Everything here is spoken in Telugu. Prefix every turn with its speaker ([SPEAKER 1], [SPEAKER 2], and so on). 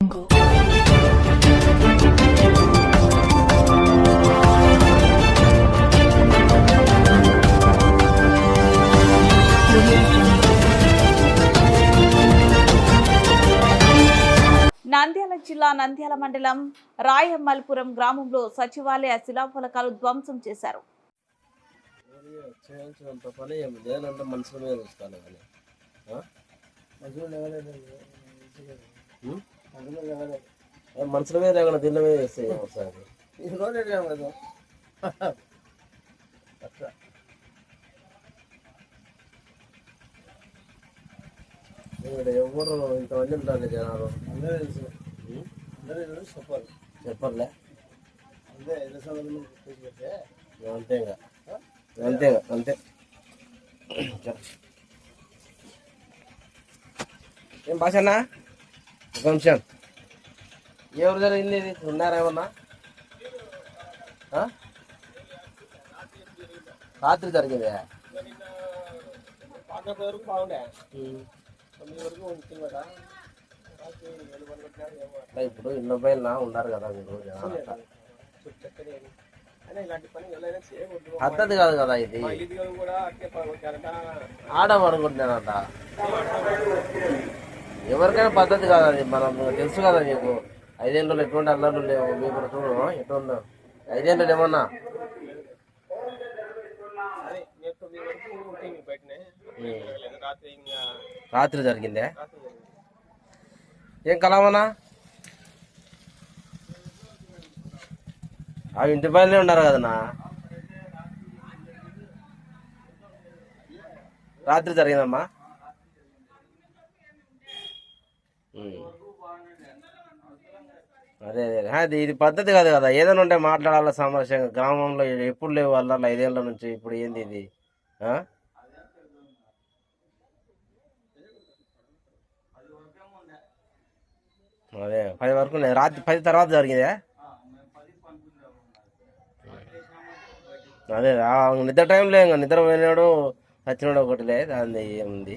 [SPEAKER 1] నంద్యాల జిల్లా నంద్యాల మండలం రాయమల్పురం గ్రామంలో సచివాలయ శిలాఫలకాలు ధ్వంసం చేశారు.
[SPEAKER 2] మనుషుల మీద లేకుండా దీని మీద చేస్తాయి ఒకసారి ఎవరు ఇంతమంది ఉంటారు జనాలు చెప్పర్లే అంతేగా అంతేగా అంతే ఏం భాషన్నా ఒక నిమిషం ఎవరు జరిగింది ఇది ఉన్నారేమన్నా రాత్రి జరిగిందే ఇప్పుడు ఇళ్ళ పైన ఉన్నారు కదా మీరు పద్ధతి కాదు కదా ఇది ఆడమనుకుంటున్నానంట ఎవరికైనా పద్ధతి కాదు అది మనం తెలుసు కదా మీకు 5 ఏళ్ళు ఎటువంటి అల్లర్లు లేవు మీకు చూడు ఎటువంటి 5 ఏళ్ళు ఏమన్నా రాత్రి జరిగిందే ఏం కలవనా ఆ ఇంటి పైనే ఉన్నారు కదన్నా రాత్రి జరిగిందమ్మా అదే అదే ఇది పద్ధతి కాదు కదా ఏదైనా ఉంటే మాట్లాడాలి సామరస్యంగా గ్రామంలో ఎప్పుడు లేవు వాళ్ళ 5 ఏళ్ళ నుంచి ఇప్పుడు ఏంది ఇది అదే 10 వరకు రాత్రి 10 తర్వాత జరిగిందే అదే నిద్ర టైంలో ఇంకా నిద్ర పోయినాడు చచ్చినాడు ఒకటిలే దాని ఏముంది.